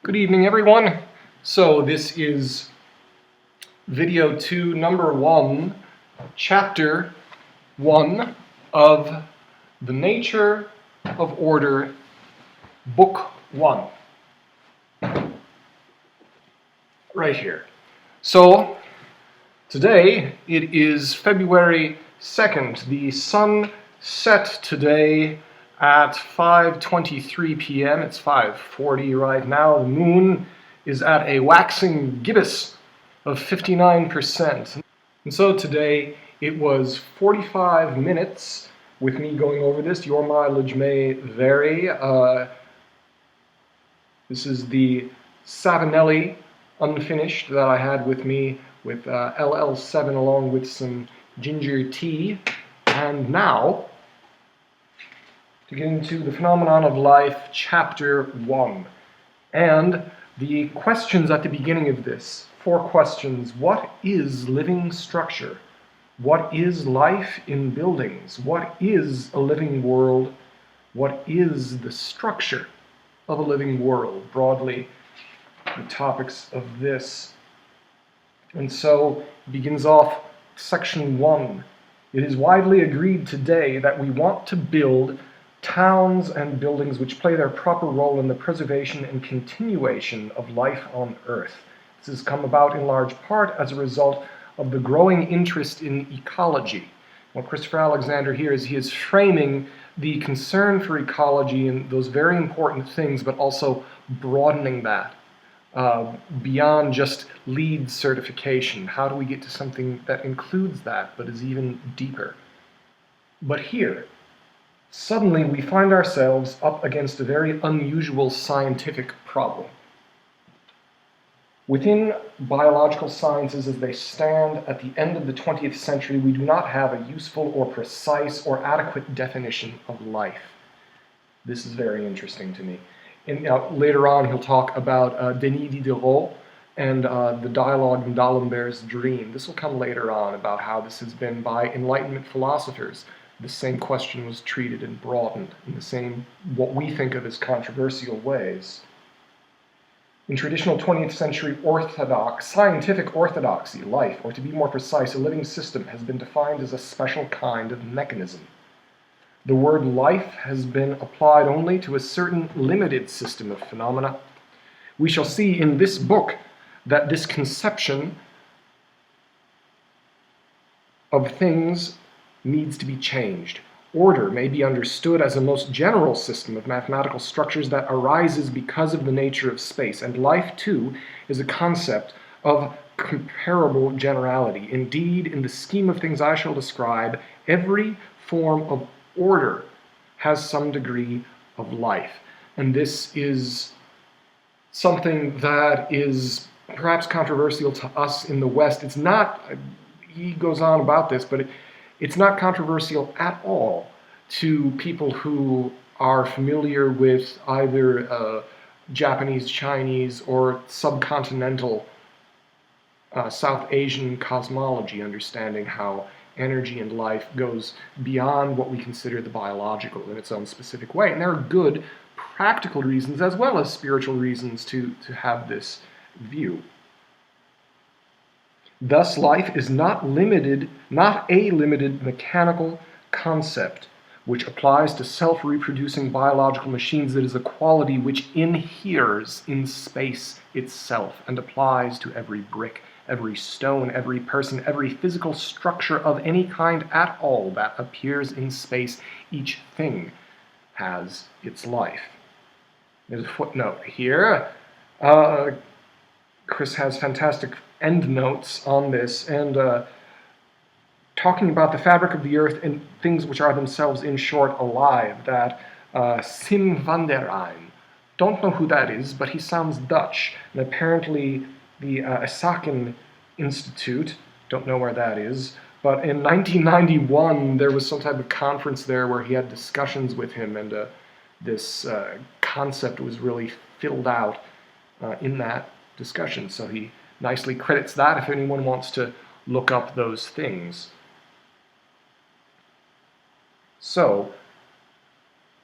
Good evening, everyone. So this is video 2, number 1, chapter 1 of The Nature of Order, book 1. Right here. So today it is February 2nd. The sun set today at 5:23 p.m. It's 5:40 right now. The moon is at a waxing gibbous of 59%. And so today it was 45 minutes with me going over this. Your mileage may vary. This is the Savinelli unfinished that I had with me with LL7 along with some ginger tea. And now, to get into the phenomenon of life, chapter 1. And the questions at the beginning of this, 4 questions. What is living structure? What is life in buildings? What is a living world? What is the structure of a living world? Broadly, the topics of this. And so it begins off section 1. It is widely agreed today that we want to build towns and buildings which play their proper role in the preservation and continuation of life on Earth. This has come about in large part as a result of the growing interest in ecology. What Christopher Alexander here is he is framing the concern for ecology and those very important things, but also broadening that beyond just LEED certification. How do we get to something that includes that, but is even deeper? But here, suddenly we find ourselves up against a very unusual scientific problem. Within biological sciences as they stand at the end of the 20th century, we do not have a useful or precise or adequate definition of life. This is very interesting to me. And later on he'll talk about Denis Diderot and the dialogue in D'Alembert's Dream. This will come later on about how this has been by Enlightenment philosophers. The same question was treated and broadened in the same, what we think of as controversial ways. In traditional 20th century scientific orthodoxy, life, or to be more precise, a living system, has been defined as a special kind of mechanism. The word life has been applied only to a certain limited system of phenomena. We shall see in this book that this conception of things needs to be changed. Order may be understood as a most general system of mathematical structures that arises because of the nature of space, and life, too, is a concept of comparable generality. Indeed, in the scheme of things I shall describe, every form of order has some degree of life. And this is something that is perhaps controversial to us in the West. It's not, he goes on about this, but it's not controversial at all to people who are familiar with either Japanese, Chinese, or subcontinental South Asian cosmology, understanding how energy and life goes beyond what we consider the biological in its own specific way. And there are good practical reasons as well as spiritual reasons to have this view. Thus, life is not a limited mechanical concept which applies to self-reproducing biological machines. That is a quality which inheres in space itself and applies to every brick, every stone, every person, every physical structure of any kind at all that appears in space. Each thing has its life. There's a footnote here. Chris has fantastic endnotes on this, and talking about the fabric of the earth and things which are themselves, in short, alive, that Sim van der Rijn, don't know who that is, but he sounds Dutch, and apparently the Isaken Institute, don't know where that is, but in 1991 there was some type of conference there where he had discussions with him, and this concept was really filled out in that discussion. So he nicely credits that if anyone wants to look up those things. So,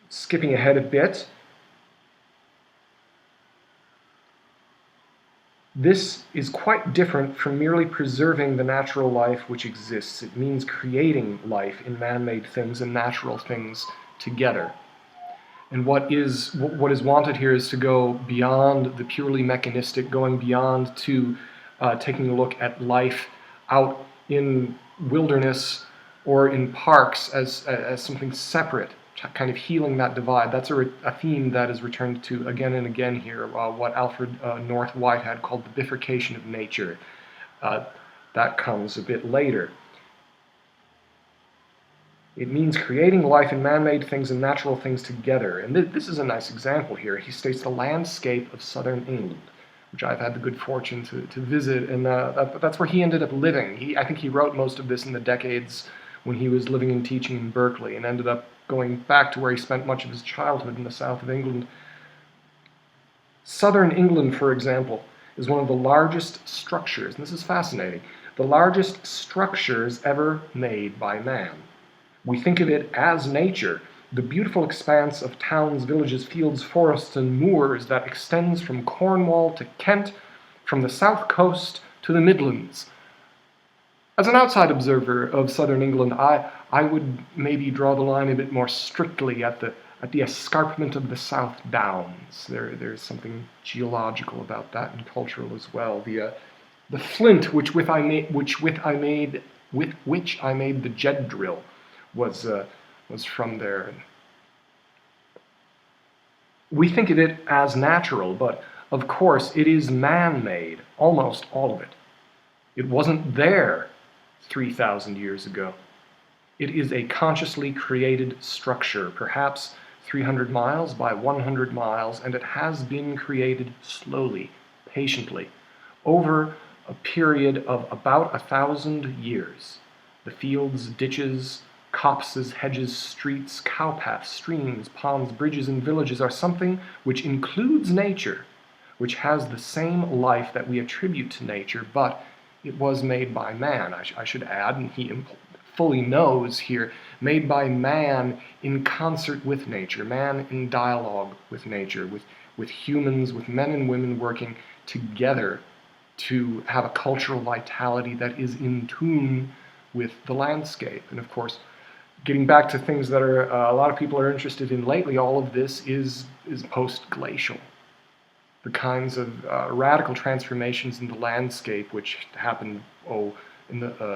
skipping ahead a bit, This is quite different from merely preserving the natural life which exists. It means creating life in man-made things and natural things together. And what is wanted here is to go beyond the purely mechanistic, going beyond to taking a look at life out in wilderness or in parks as something separate, kind of healing that divide. That's a theme that is returned to again and again here, what Alfred North Whitehead called the bifurcation of nature. That comes a bit later. It means creating life in man-made things and natural things together. And this is a nice example here. He states the landscape of southern England, which I've had the good fortune to visit, and that's where he ended up living. I think he wrote most of this in the decades when he was living and teaching in Berkeley, and ended up going back to where he spent much of his childhood in the south of England. Southern England, for example, is one of the largest structures, and this is fascinating, the largest structures ever made by man. We think of it as nature, the beautiful expanse of towns, villages, fields, forests, and moors that extends from Cornwall to Kent, from the south coast to the Midlands. As an outside observer of southern England, I would maybe draw the line a bit more strictly at the escarpment of the South Downs. There's something geological about that and cultural as well. The flint with which I made the Jed drill was from there. We think of it as natural, but of course it is man-made, almost all of it. It wasn't there 3,000 years ago. It is a consciously created structure, perhaps 300 miles by 100 miles, and it has been created slowly, patiently, over a period of about 1,000 years. The fields, ditches, copses, hedges, streets, cowpaths, streams, ponds, bridges, and villages are something which includes nature, which has the same life that we attribute to nature, but it was made by man, I should add, and he fully knows here, made by man in concert with nature, man in dialogue with nature, with humans, with men and women working together to have a cultural vitality that is in tune with the landscape. And of course, getting back to things that a lot of people are interested in lately, all of this is post-glacial. The kinds of radical transformations in the landscape which happened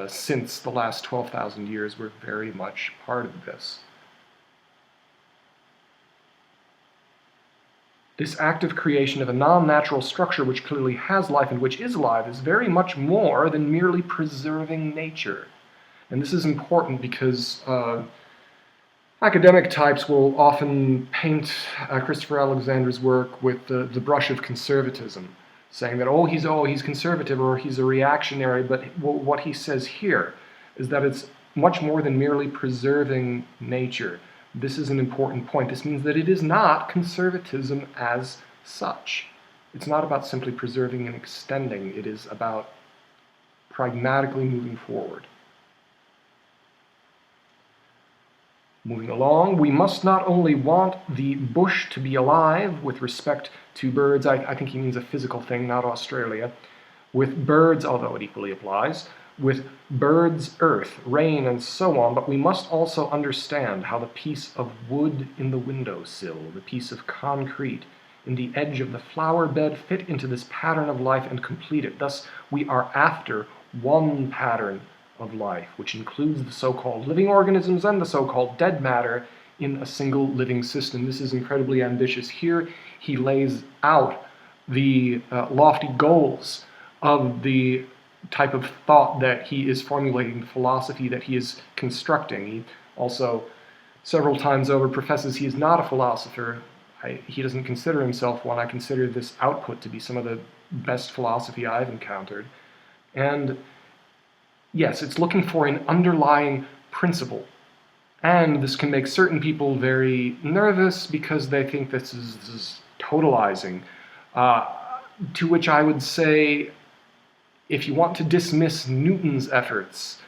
since the last 12,000 years were very much part of this. This active creation of a non-natural structure which clearly has life and which is alive is very much more than merely preserving nature. And this is important because academic types will often paint Christopher Alexander's work with the brush of conservatism, saying that, he's conservative or he's a reactionary, but what he says here is that it's much more than merely preserving nature. This is an important point. This means that it is not conservatism as such. It's not about simply preserving and extending. It is about pragmatically moving forward. Moving along, we must not only want the bush to be alive with respect to birds, I think he means a physical thing, not Australia, with birds, although it equally applies, with birds, earth, rain, and so on, but we must also understand how the piece of wood in the windowsill, the piece of concrete in the edge of the flower bed fit into this pattern of life and complete it. Thus, we are after one pattern of life, which includes the so-called living organisms and the so-called dead matter in a single living system. This is incredibly ambitious. Here he lays out the lofty goals of the type of thought that he is formulating, the philosophy that he is constructing. He also, several times over, professes he is not a philosopher. He doesn't consider himself one. I consider this output to be some of the best philosophy I've encountered. And yes, it's looking for an underlying principle. And this can make certain people very nervous because they think this is totalizing. To which I would say, if you want to dismiss Newton's efforts,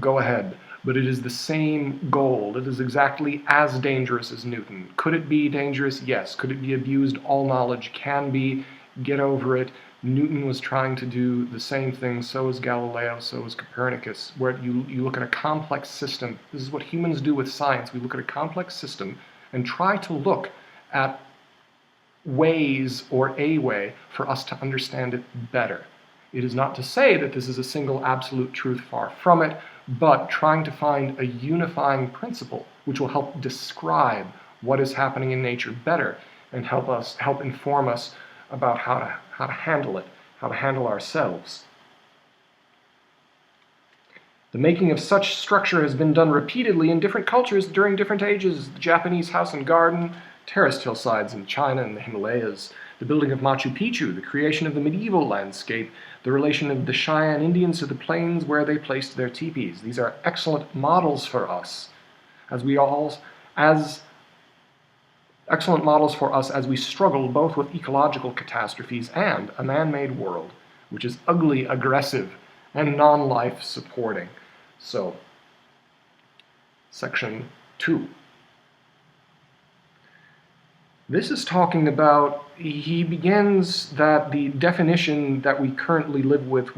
go ahead. But it is the same goal. It is exactly as dangerous as Newton. Could it be dangerous? Yes. Could it be abused? All knowledge can be. Get over it. Newton was trying to do the same thing, so is Galileo, so is Copernicus, where you look at a complex system. This is what humans do with science. We look at a complex system and try to look at ways or a way for us to understand it better. It is not to say that this is a single absolute truth, far from it, but trying to find a unifying principle which will help describe what is happening in nature better and help inform us about how to handle it, how to handle ourselves. The making of such structure has been done repeatedly in different cultures during different ages. The Japanese house and garden, terraced hillsides in China and the Himalayas, the building of Machu Picchu, the creation of the medieval landscape, the relation of the Cheyenne Indians to the plains where they placed their teepees. These are excellent models for us, excellent models for us as we struggle both with ecological catastrophes and a man-made world, which is ugly, aggressive, and non-life supporting. So, section 2. This is talking about, he begins that the definition that we currently live with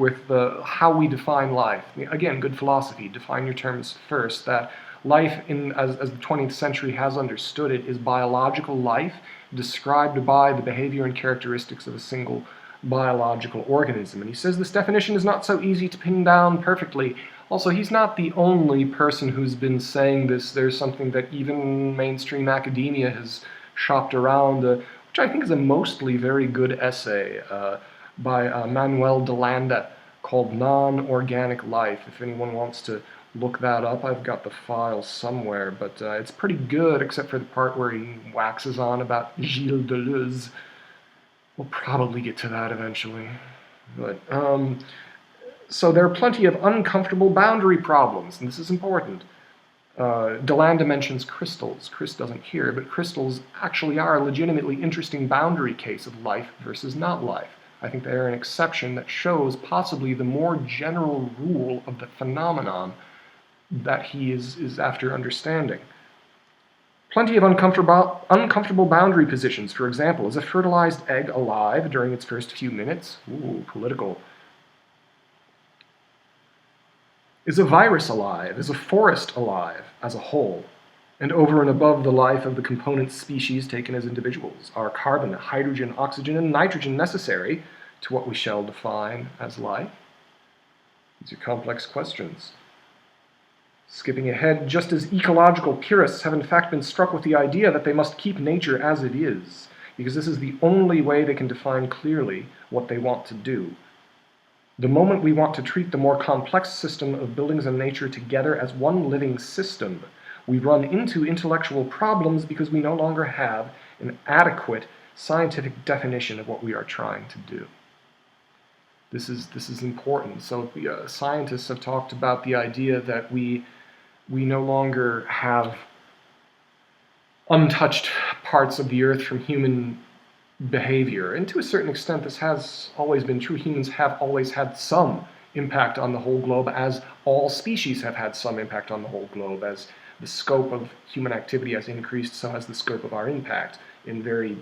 how we define life. Again, good philosophy, define your terms first, that life, as the 20th century has understood it, is biological life described by the behavior and characteristics of a single biological organism. And he says this definition is not so easy to pin down perfectly. Also, he's not the only person who's been saying this. There's something that even mainstream academia has shopped around, which I think is a mostly very good essay by Manuel de Landa called Non-Organic Life. If anyone wants to look that up, I've got the file somewhere, but it's pretty good, except for the part where he waxes on about Gilles Deleuze. We'll probably get to that eventually. But, so there are plenty of uncomfortable boundary problems, and this is important. DeLanda mentions crystals. Chris doesn't here, but crystals actually are a legitimately interesting boundary case of life versus not life. I think they are an exception that shows possibly the more general rule of the phenomenon that he is after understanding. Plenty of uncomfortable boundary positions. For example, is a fertilized egg alive during its first few minutes? Ooh, political. Is a virus alive? Is a forest alive as a whole? And over and above the life of the component species taken as individuals, are carbon, hydrogen, oxygen, and nitrogen necessary to what we shall define as life? These are complex questions. Skipping ahead, just as ecological purists have in fact been struck with the idea that they must keep nature as it is, because this is the only way they can define clearly what they want to do. The moment we want to treat the more complex system of buildings and nature together as one living system, we run into intellectual problems because we no longer have an adequate scientific definition of what we are trying to do. This is important. So scientists have talked about the idea that we no longer have untouched parts of the earth from human behavior. And to a certain extent, this has always been true. Humans have always had some impact on the whole globe, as all species have had some impact on the whole globe. As the scope of human activity has increased, so has the scope of our impact in very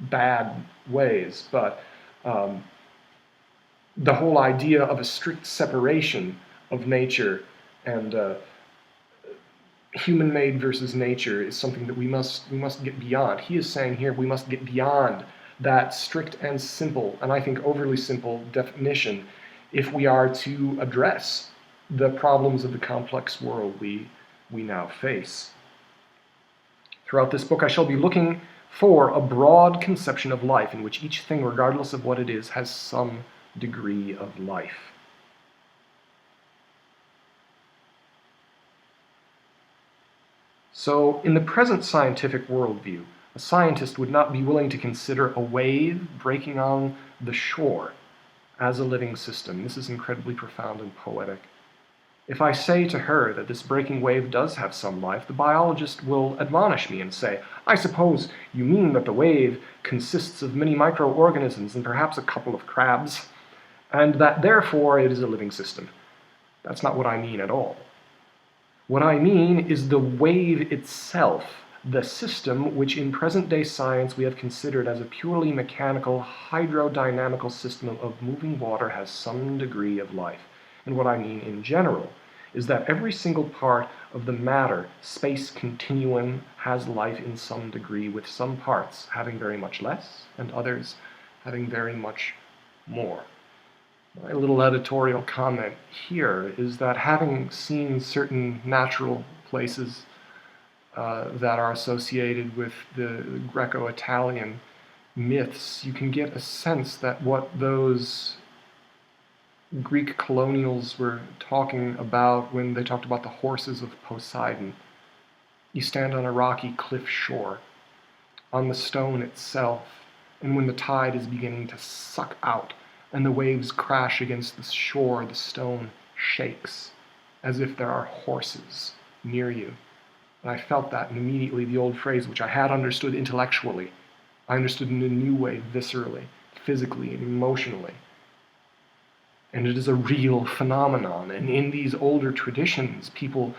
bad ways. But the whole idea of a strict separation of nature and human-made versus nature is something that we must get beyond. He is saying here we must get beyond that strict and simple, and I think overly simple, definition if we are to address the problems of the complex world we now face. Throughout this book, I shall be looking for a broad conception of life in which each thing, regardless of what it is, has some degree of life. So, in the present scientific worldview, a scientist would not be willing to consider a wave breaking on the shore as a living system. This is incredibly profound and poetic. If I say to her that this breaking wave does have some life, the biologist will admonish me and say, I suppose you mean that the wave consists of many microorganisms and perhaps a couple of crabs, and that therefore it is a living system. That's not what I mean at all. What I mean is the wave itself the system which in present-day science we have considered as a purely mechanical, hydrodynamical system of moving water has some degree of life. And what I mean in general is that every single part of the matter-space continuum has life in some degree, with some parts having very much less and others having very much more. My little editorial comment here is that having seen certain natural places that are associated with the Greco-Italian myths, you can get a sense that what those Greek colonials were talking about when they talked about the horses of Poseidon. You stand on a rocky cliff shore, on the stone itself, and when the tide is beginning to suck out and the waves crash against the shore, the stone shakes as if there are horses near you. And I felt that, and immediately the old phrase, which I had understood intellectually, I understood in a new way, viscerally, physically, and emotionally. And it is a real phenomenon. And in these older traditions, people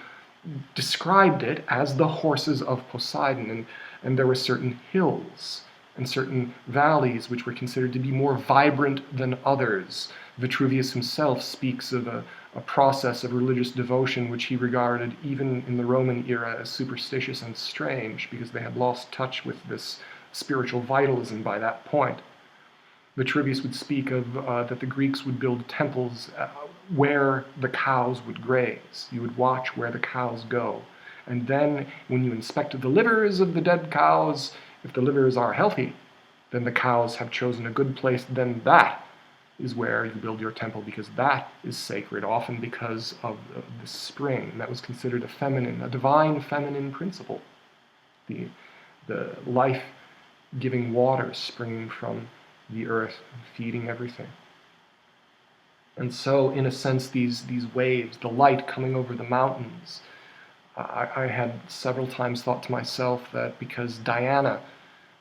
described it as the horses of Poseidon. And there were certain hills and certain valleys which were considered to be more vibrant than others. Vitruvius himself speaks of a process of religious devotion which he regarded even in the Roman era as superstitious and strange, because they had lost touch with this spiritual vitalism by that point. Vitruvius would speak of that the Greeks would build temples where the cows would graze. You would watch where the cows go. And then when you inspected the livers of the dead cows, if the livers are healthy, then the cows have chosen a good place. Then that is where you build your temple, because that is sacred, often because of the spring. That was considered a divine feminine principle. The life-giving water springing from the earth, feeding everything. And so, in a sense, these waves, the light coming over the mountains, I had several times thought to myself that because Diana,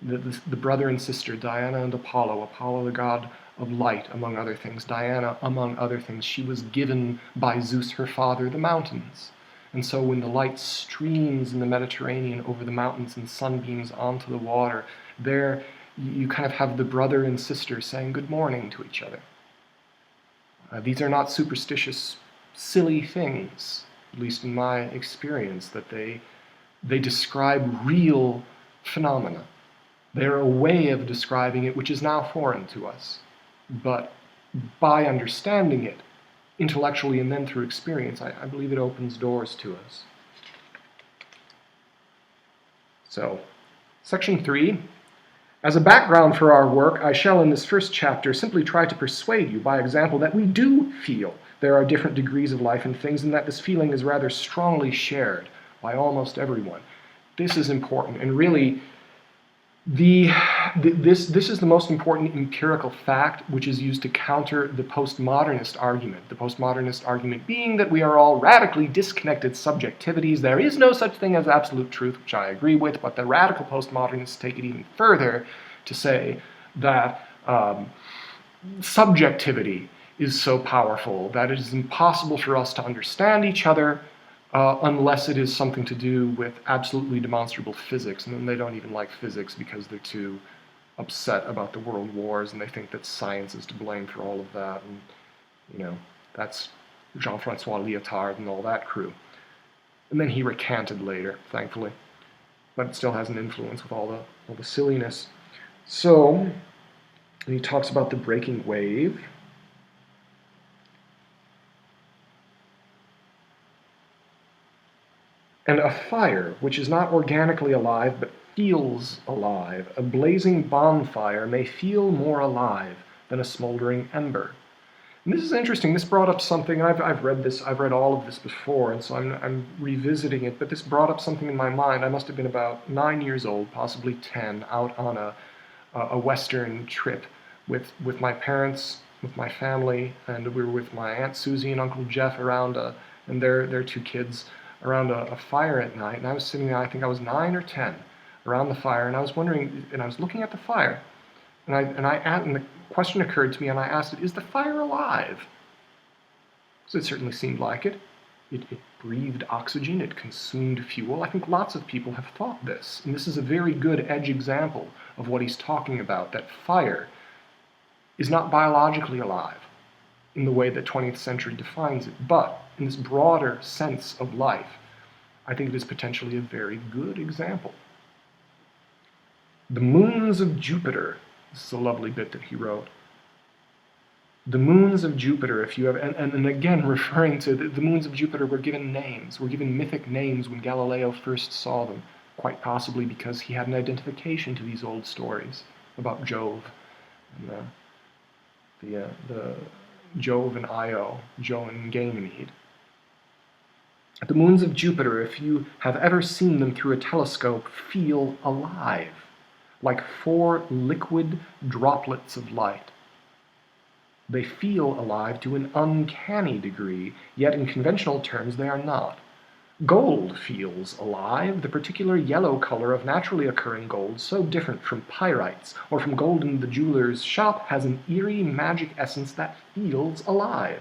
the brother and sister, Diana and Apollo the god of light, among other things, Diana, among other things, she was given by Zeus, her father, the mountains. And so when the light streams in the Mediterranean over the mountains and sunbeams onto the water, there you kind of have the brother and sister saying good morning to each other. These are not superstitious, silly things, at least in my experience, that they describe real phenomena. They're a way of describing it which is now foreign to us. But by understanding it intellectually and then through experience, I believe it opens doors to us. So, section 3. As a background for our work, I shall in this first chapter simply try to persuade you by example that we do feel there are different degrees of life in things, and that this feeling is rather strongly shared by almost everyone. This is important, and really this is the most important empirical fact which is used to counter the postmodernist argument. The postmodernist argument being that we are all radically disconnected subjectivities. There is no such thing as absolute truth, which I agree with, but the radical postmodernists take it even further to say that subjectivity is so powerful that it is impossible for us to understand each other unless it is something to do with absolutely demonstrable physics. And then they don't even like physics because they're too upset about the world wars, and they think that science is to blame for all of that. And, that's Jean-Francois Lyotard and all that crew. And then he recanted later, thankfully. But it still has an influence with all the silliness. So, he talks about the breaking wave. And a fire, which is not organically alive, but feels alive. A blazing bonfire may feel more alive than a smoldering ember. And this is interesting. This brought up something, and I've read all of this before, and so I'm revisiting it, but this brought up something in my mind. I must have been about 9 years old, possibly 10, out on a Western trip with my parents, with my family, and we were with my Aunt Susie and Uncle Jeff around, and their 2 kids, around a fire at night. And I was sitting there, I think I was 9 or 10, around the fire, and I was wondering, and I was looking at the fire, and the question occurred to me, and I asked it, is the fire alive? So it certainly seemed like it. It breathed oxygen, it consumed fuel. I think lots of people have thought this, and this is a very good edge example of what he's talking about, that fire is not biologically alive in the way that 20th century defines it, but in this broader sense of life, I think it is potentially a very good example. The moons of Jupiter, this is a lovely bit that he wrote. The moons of Jupiter, if you have, and again referring to the moons of Jupiter were given names, were given mythic names when Galileo first saw them, quite possibly because he had an identification to these old stories about Jove, and the Jove and Io, Jove and Ganymede. The moons of Jupiter, if you have ever seen them through a telescope, feel alive, like 4 liquid droplets of light. They feel alive to an uncanny degree, yet in conventional terms they are not. Gold feels alive, the particular yellow color of naturally occurring gold, so different from pyrites or from gold in the jeweler's shop, has an eerie magic essence that feels alive.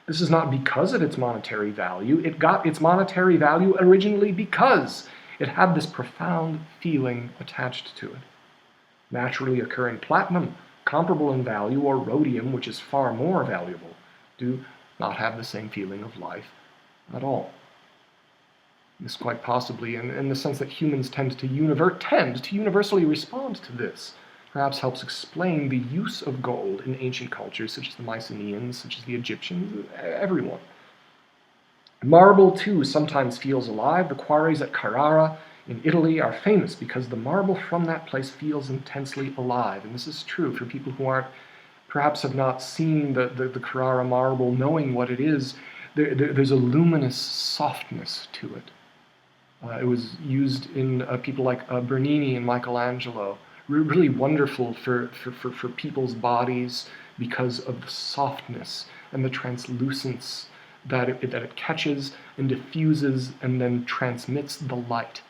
This is not because of its monetary value. It got its monetary value originally because it had this profound feeling attached to it. Naturally occurring platinum, comparable in value, or rhodium, which is far more valuable, do not have the same feeling of life at all. This quite possibly, in the sense that humans tend to universally respond to this, perhaps helps explain the use of gold in ancient cultures, such as the Mycenaeans, such as the Egyptians, everyone. Marble, too, sometimes feels alive. The quarries at Carrara in Italy are famous because the marble from that place feels intensely alive. And this is true for people who perhaps have not seen the Carrara marble, knowing what it is. There's a luminous softness to it. It was used in people like Bernini and Michelangelo. Really wonderful for people's bodies because of the softness and the translucence that it catches and diffuses and then transmits the light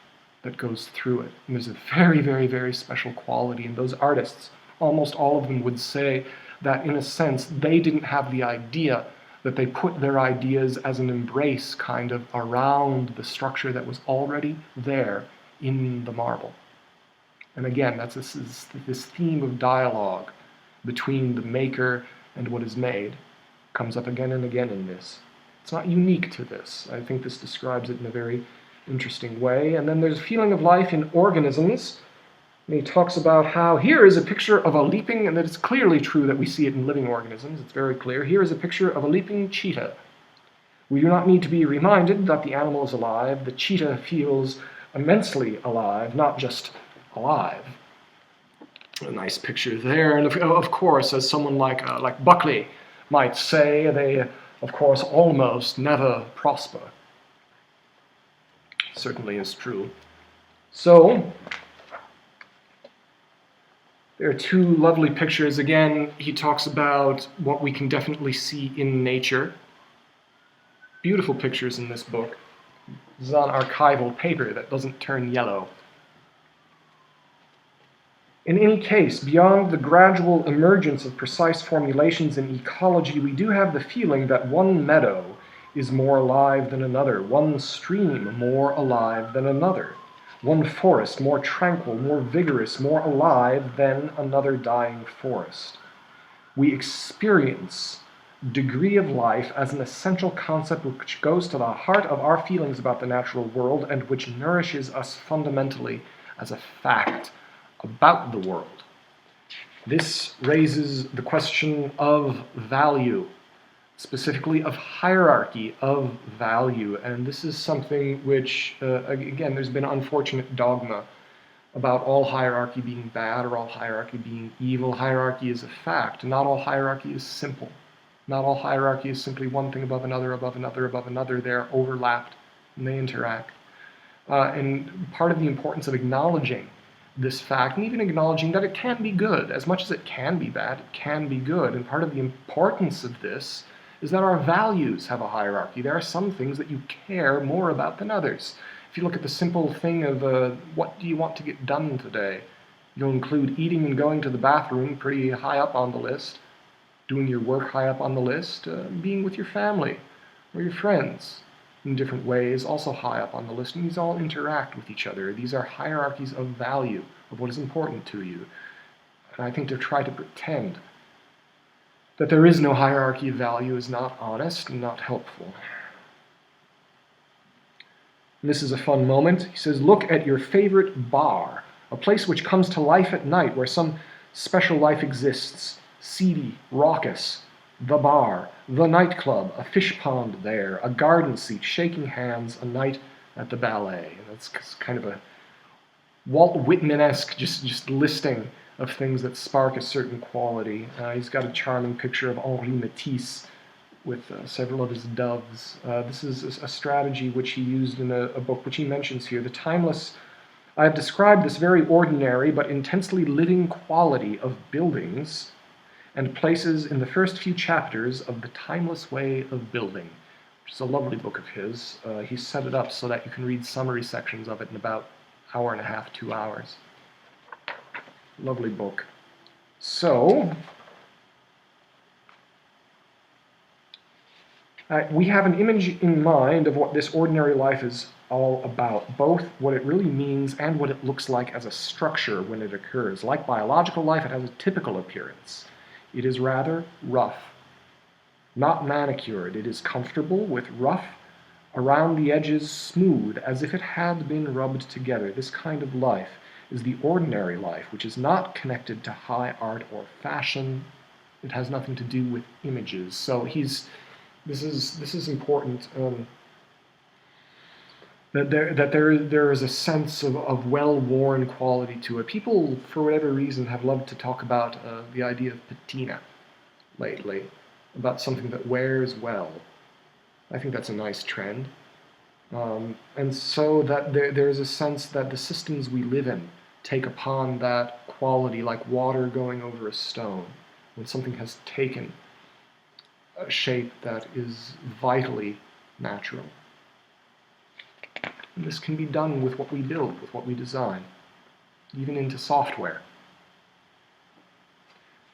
that goes through it. And there's a very, very, very special quality. And those artists, almost all of them would say that in a sense, they didn't have the idea, that they put their ideas as an embrace kind of around the structure that was already there in the marble. And again, that's this theme of dialogue between the maker and what is made comes up again and again in this. It's not unique to this. I think this describes it in a very interesting way. And then there's a feeling of life in organisms. And he talks about how here is a picture of a leaping, and that it's clearly true that we see it in living organisms. It's very clear. Here is a picture of a leaping cheetah. We do not need to be reminded that the animal is alive. The cheetah feels immensely alive, not just alive. A nice picture there. And of course, as someone like Buckley might say, they, of course, almost never prosper. Certainly is true. So, there are 2 lovely pictures. Again, he talks about what we can definitely see in nature. Beautiful pictures in this book. This is on archival paper that doesn't turn yellow. In any case, beyond the gradual emergence of precise formulations in ecology, we do have the feeling that one meadow is more alive than another, one stream more alive than another, one forest more tranquil, more vigorous, more alive than another dying forest. We experience degree of life as an essential concept which goes to the heart of our feelings about the natural world and which nourishes us fundamentally as a fact about the world. This raises the question of value, specifically of hierarchy of value. And this is something which, again, there's been unfortunate dogma about all hierarchy being bad or all hierarchy being evil. Hierarchy is a fact. Not all hierarchy is simple. Not all hierarchy is simply one thing above another, above another, above another. They're overlapped and they interact. And part of the importance of acknowledging this fact, and even acknowledging that it can be good, as much as it can be bad, it can be good. And part of the importance of this is that our values have a hierarchy. There are some things that you care more about than others. If you look at the simple thing of what do you want to get done today, you'll include eating and going to the bathroom pretty high up on the list, doing your work high up on the list, being with your family or your friends, in different ways, also high up on the list, and these all interact with each other. These are hierarchies of value, of what is important to you. And I think to try to pretend that there is no hierarchy of value is not honest and not helpful. And this is a fun moment. He says, look at your favorite bar, a place which comes to life at night where some special life exists, seedy, raucous. The bar, the nightclub, a fish pond there, a garden seat, shaking hands, a night at the ballet. And that's kind of a Walt Whitman-esque just listing of things that spark a certain quality. He's got a charming picture of Henri Matisse with several of his doves. This is a strategy which he used in a book which he mentions here, The Timeless. I have described this very ordinary but intensely living quality of buildings and places in the first few chapters of The Timeless Way of Building, which is a lovely book of his. He set it up so that you can read summary sections of it in about an hour and a half, 2 hours. Lovely book. So, we have an image in mind of what this ordinary life is all about, both what it really means and what it looks like as a structure when it occurs. Like biological life, it has a typical appearance. It is rather rough, not manicured. It is comfortable with rough, around the edges smooth, as if it had been rubbed together. This kind of life is the ordinary life, which is not connected to high art or fashion. It has nothing to do with images. So this is important. That there is a sense of well-worn quality to it. People, for whatever reason, have loved to talk about the idea of patina lately, about something that wears well. I think that's a nice trend. And so that there's a sense that the systems we live in take upon that quality like water going over a stone, when something has taken a shape that is vitally natural. And this can be done with what we build, with what we design, even into software.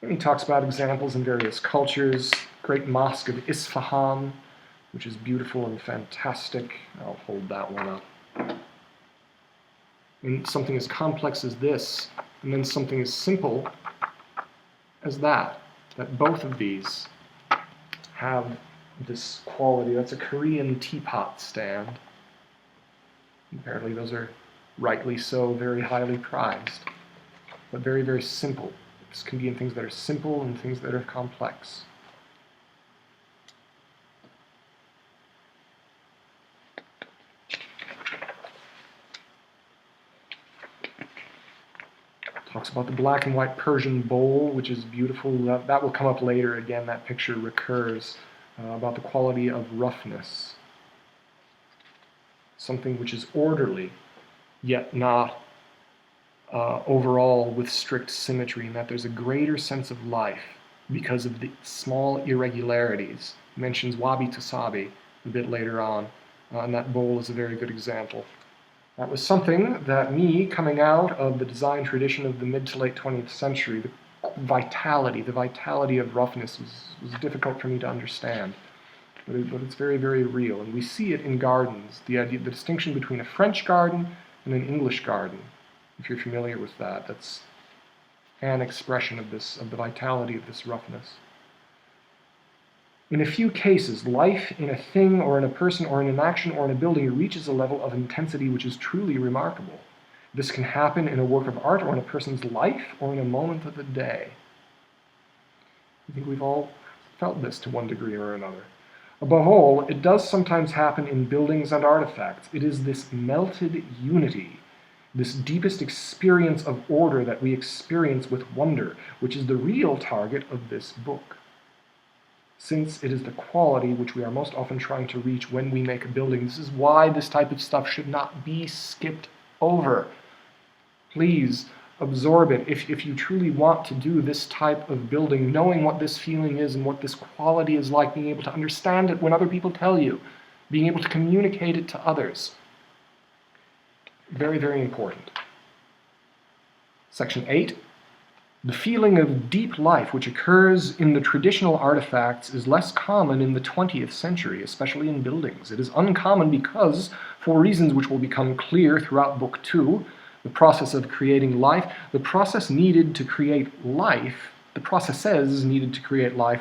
And he talks about examples in various cultures. Great Mosque of Isfahan, which is beautiful and fantastic. I'll hold that one up. And something as complex as this, and then something as simple as that both of these have this quality. That's a Korean teapot stand. Apparently those are rightly so very highly prized, but very, very simple. This can be in things that are simple and things that are complex. Talks about the black and white Persian bowl, which is beautiful. That will come up later. Again, that picture recurs about the quality of roughness. Something which is orderly, yet not overall with strict symmetry, and that there's a greater sense of life because of the small irregularities. He mentions wabi-sabi a bit later on, and that bowl is a very good example. That was something that me, coming out of the design tradition of the mid to late 20th century, the vitality of roughness was difficult for me to understand. But it's very, very real. And we see it in gardens, the distinction between a French garden and an English garden. If you're familiar with that, that's an expression of the vitality of this roughness. In a few cases, life in a thing or in a person or in an action or in a building reaches a level of intensity which is truly remarkable. This can happen in a work of art or in a person's life or in a moment of the day. I think we've all felt this to one degree or another. Above all, it does sometimes happen in buildings and artifacts. It is this melted unity, this deepest experience of order that we experience with wonder, which is the real target of this book. Since it is the quality which we are most often trying to reach when we make a building. This is why this type of stuff should not be skipped over. Please absorb it. If you truly want to do this type of building, knowing what this feeling is and what this quality is like, being able to understand it when other people tell you, being able to communicate it to others. Very, very important. Section 8. The feeling of deep life which occurs in the traditional artifacts is less common in the 20th century, especially in buildings. It is uncommon because, for reasons which will become clear throughout Book 2, the process of creating life, the processes needed to create life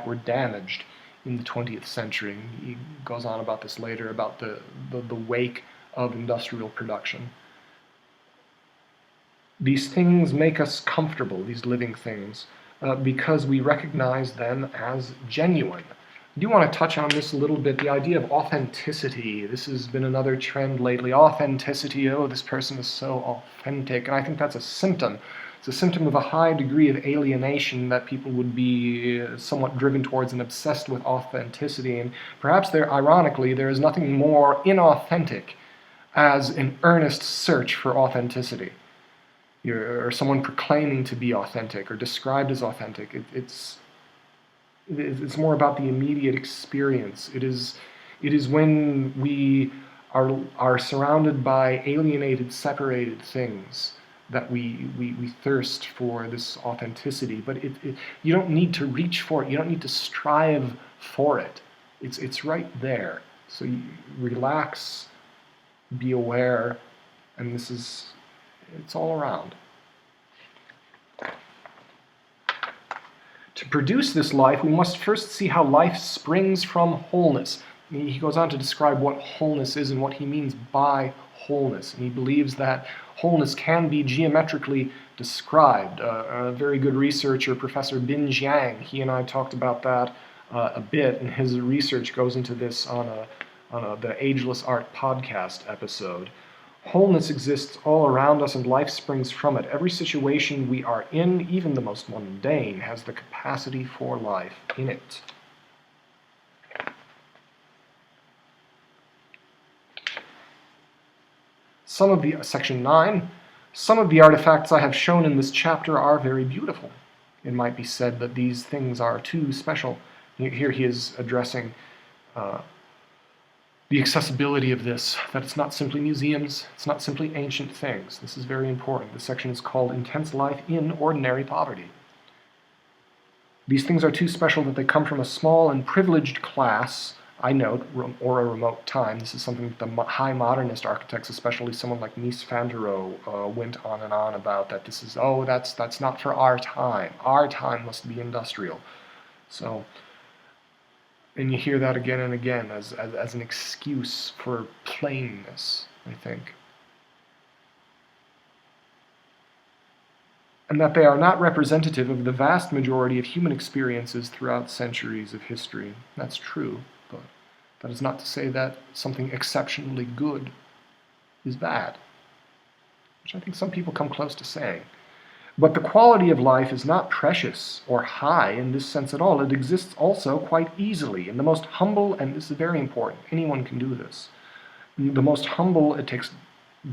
were damaged in the 20th century. He goes on about this later, about the wake of industrial production. These things make us comfortable, these living things, because we recognize them as genuine. I do want to touch on this a little bit, the idea of authenticity. This has been another trend lately. Authenticity, oh, this person is so authentic. And I think that's a symptom. It's a symptom of a high degree of alienation that people would be somewhat driven towards and obsessed with authenticity. And perhaps ironically, there is nothing more inauthentic as an earnest search for authenticity. Or someone proclaiming to be authentic or described as authentic. It's more about the immediate experience. It is when we are surrounded by alienated, separated things that we thirst for this authenticity. But you don't need to reach for it. You don't need to strive for it. It's right there. So you relax, be aware, and it's all around. To produce this life, we must first see how life springs from wholeness. He goes on to describe what wholeness is and what he means by wholeness. And he believes that wholeness can be geometrically described. A very good researcher, Professor Bin Jiang, he and I talked about that a bit, and his research goes into this on the Ageless Art podcast episode. Wholeness exists all around us and life springs from it. Every situation we are in, even the most mundane, has the capacity for life in it. Section 9, some of the artifacts I have shown in this chapter are very beautiful. It might be said that these things are too special. Here he is addressing the accessibility of this, that it's not simply museums, it's not simply ancient things. This is very important. This section is called Intense Life in Ordinary Poverty. These things are too special that they come from a small and privileged class, I note, or a remote time. This is something that the high modernist architects, especially someone like Mies van der Rohe, went on and on about, that this is, that's not for our time. Our time must be industrial. So, and you hear that again and again as an excuse for plainness, I think. And that they are not representative of the vast majority of human experiences throughout centuries of history. That's true, but that is not to say that something exceptionally good is bad, which I think some people come close to saying. But the quality of life is not precious or high in this sense at all. It exists also quite easily. In the most humble, and this is very important, anyone can do this. In the most humble, it takes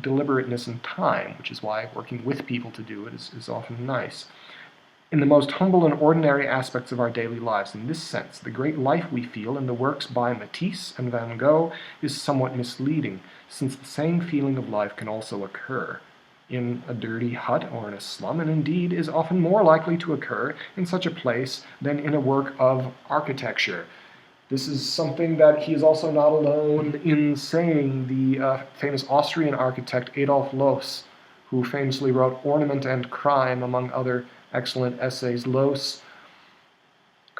deliberateness and time, which is why working with people to do it is often nice. In the most humble and ordinary aspects of our daily lives, in this sense, the great life we feel in the works by Matisse and Van Gogh is somewhat misleading, since the same feeling of life can also occur in a dirty hut or in a slum, and indeed is often more likely to occur in such a place than in a work of architecture. This is something that he is also not alone in saying. The famous Austrian architect Adolf Loos, who famously wrote Ornament and Crime, among other excellent essays. Loos,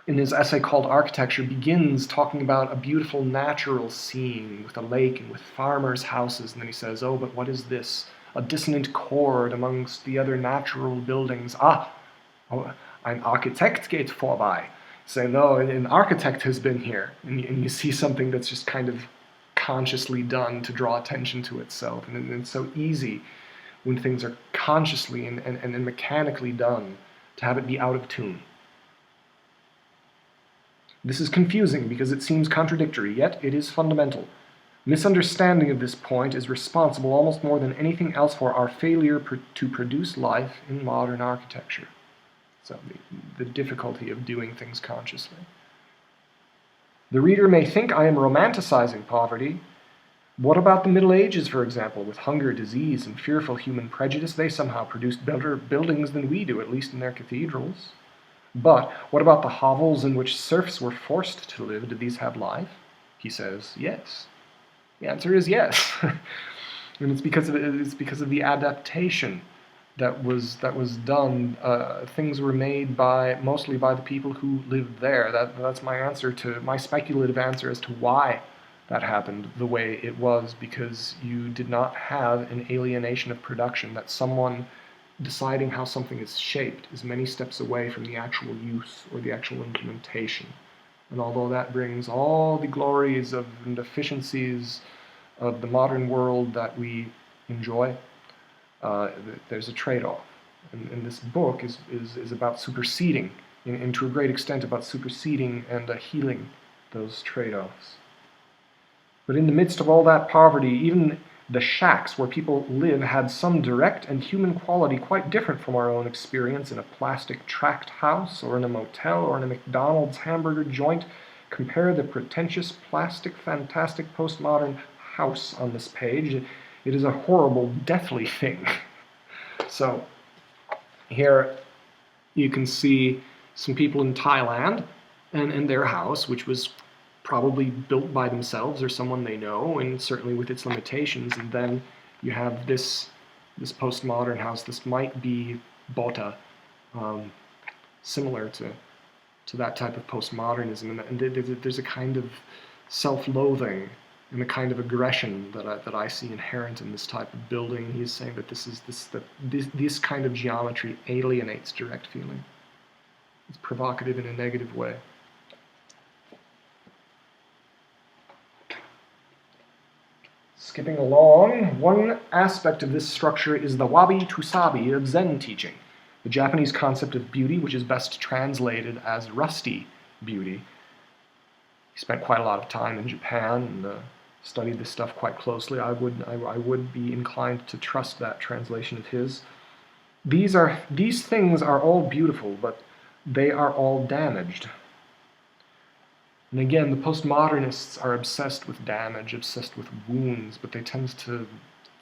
in his essay called Architecture, begins talking about a beautiful natural scene with a lake and with farmers' houses, and then he says, oh, but what is this? A dissonant chord amongst the other natural buildings. Ein Architekt geht vorbei. Say, no, an architect has been here. And you see something that's just kind of consciously done to draw attention to itself. And it's so easy when things are consciously and mechanically done to have it be out of tune. This is confusing because it seems contradictory, yet it is fundamental. Misunderstanding of this point is responsible almost more than anything else for our failure to produce life in modern architecture. So the difficulty of doing things consciously. The reader may think I am romanticizing poverty, What about the Middle Ages, for example, with hunger, disease, and fearful human prejudice? They somehow produced better buildings than we do, at least in their cathedrals. But what about the hovels in which serfs were forced to live? Did these have life? He says, yes. The answer is yes. And it's because of the adaptation that was done. Things were made mostly by the people who lived there. That's my speculative answer as to why that happened the way it was, because you did not have an alienation of production, that someone deciding how something is shaped is many steps away from the actual use or the actual implementation. And although that brings all the glories and efficiencies of the modern world that we enjoy, there's a trade-off. And this book is about superseding, and to a great extent about superseding and healing those trade-offs. But in the midst of all that poverty, even the shacks where people live had some direct and human quality quite different from our own experience in a plastic tract house or in a motel or in a McDonald's hamburger joint. Compare the pretentious, plastic, fantastic postmodern house on this page. It is a horrible, deathly thing. So here you can see some people in Thailand and their house, which was probably built by themselves or someone they know, and certainly with its limitations. And then you have this postmodern house. This might be Bota, similar to that type of postmodernism. And there's a kind of self-loathing and a kind of aggression that I see inherent in this type of building. He's saying that this kind of geometry alienates direct feeling. It's provocative in a negative way. Skipping along, one aspect of this structure is the wabi-to-sabi of Zen teaching, the Japanese concept of beauty, which is best translated as rusty beauty. He spent quite a lot of time in Japan and studied this stuff quite closely. I would be inclined to trust that translation of his. These things are all beautiful, but they are all damaged. And again, the postmodernists are obsessed with damage, obsessed with wounds, but they tend to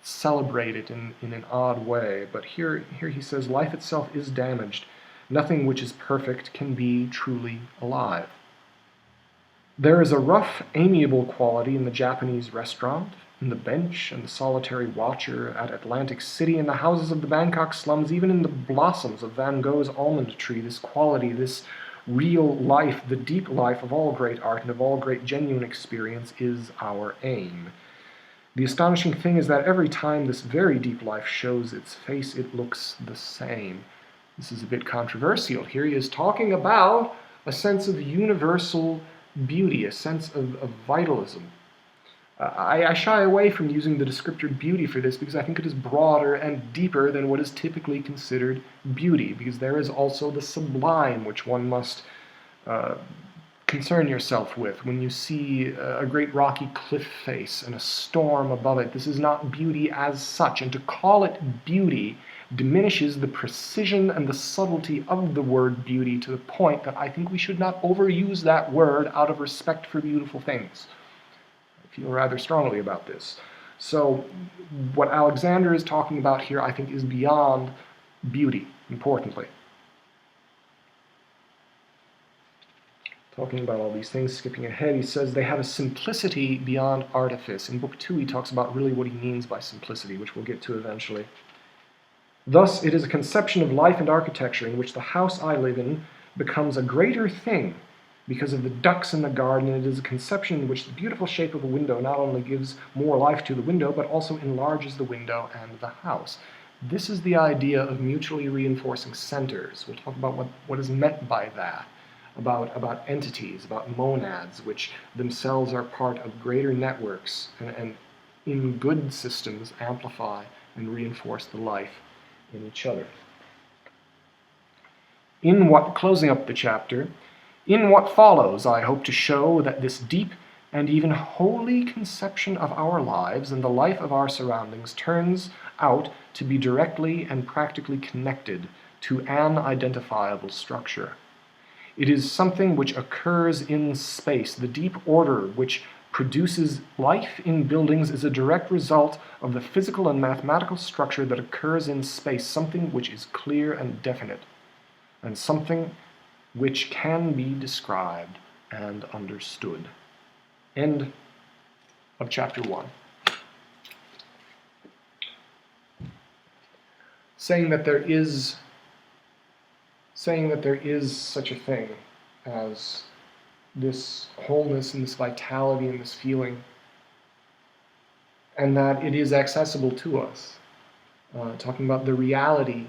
celebrate it in an odd way. But here he says, life itself is damaged. Nothing which is perfect can be truly alive. There is a rough, amiable quality in the Japanese restaurant, in the bench and the solitary watcher at Atlantic City, in the houses of the Bangkok slums, even in the blossoms of Van Gogh's almond tree. This quality, this real life, the deep life of all great art and of all great genuine experience is our aim. The astonishing thing is that every time this very deep life shows its face, it looks the same. This is a bit controversial. Here he is talking about a sense of universal beauty, a sense of vitalism. I shy away from using the descriptor beauty for this because I think it is broader and deeper than what is typically considered beauty, because there is also the sublime which one must concern yourself with. When you see a great rocky cliff face and a storm above it, this is not beauty as such, and to call it beauty diminishes the precision and the subtlety of the word beauty to the point that I think we should not overuse that word out of respect for beautiful things. I feel rather strongly about this. So what Alexander is talking about here, I think, is beyond beauty, importantly. Talking about all these things, skipping ahead, he says they have a simplicity beyond artifice. In Book 2, he talks about really what he means by simplicity, which we'll get to eventually. Thus, it is a conception of life and architecture in which the house I live in becomes a greater thing because of the ducks in the garden. It is a conception in which the beautiful shape of a window not only gives more life to the window, but also enlarges the window and the house. This is the idea of mutually reinforcing centers. We'll talk about what is meant by that, about entities, about monads, which themselves are part of greater networks and in good systems amplify and reinforce the life in each other. Closing up the chapter, in what follows, I hope to show that this deep and even holy conception of our lives and the life of our surroundings turns out to be directly and practically connected to an identifiable structure. It is something which occurs in space, the deep order which produces life in buildings is a direct result of the physical and mathematical structure that occurs in space, something which is clear and definite, and something which can be described and understood. End of chapter 1. Saying that there is such a thing as this wholeness and this vitality and this feeling, and that it is accessible to us. Talking about the reality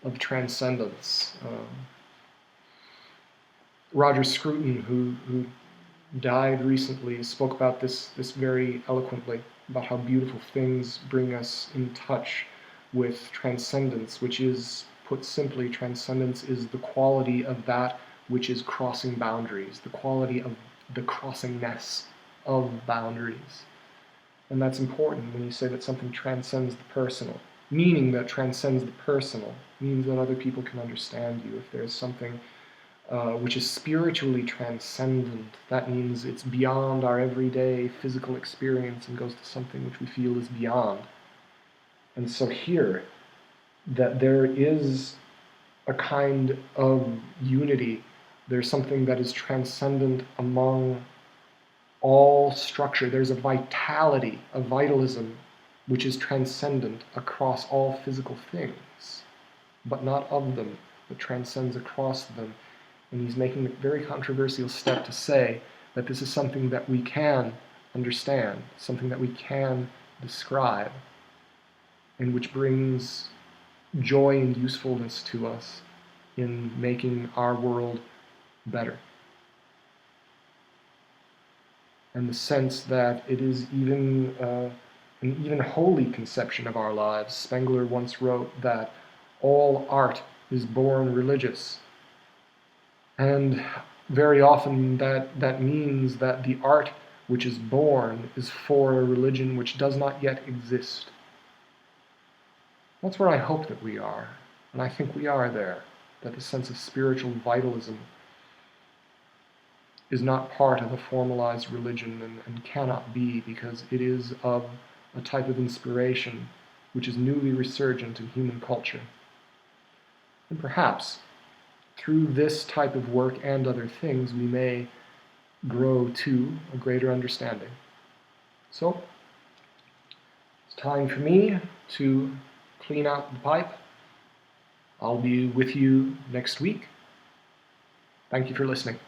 of transcendence. Roger Scruton, who died recently, spoke about this very eloquently, about how beautiful things bring us in touch with transcendence, which is, put simply, transcendence is the quality of that which is crossing boundaries, the quality of the crossingness of boundaries. And that's important when you say that something transcends the personal. Meaning that transcends the personal means that other people can understand you. If there's something which is spiritually transcendent, that means it's beyond our everyday physical experience and goes to something which we feel is beyond. And so here, that there is a kind of unity. There's something that is transcendent among all structure. There's a vitality, a vitalism, which is transcendent across all physical things, but not of them, but transcends across them. And he's making a very controversial step to say that this is something that we can understand, something that we can describe, and which brings joy and usefulness to us in making our world better. And the sense that it is even an even holy conception of our lives. Spengler once wrote that all art is born religious. And very often that means that the art which is born is for a religion which does not yet exist. That's where I hope that we are, and I think we are there, that the sense of spiritual vitalism is not part of a formalized religion and cannot be, because it is of a type of inspiration which is newly resurgent in human culture. And perhaps through this type of work and other things we may grow to a greater understanding. So, it's time for me to clean out the pipe. I'll be with you next week. Thank you for listening.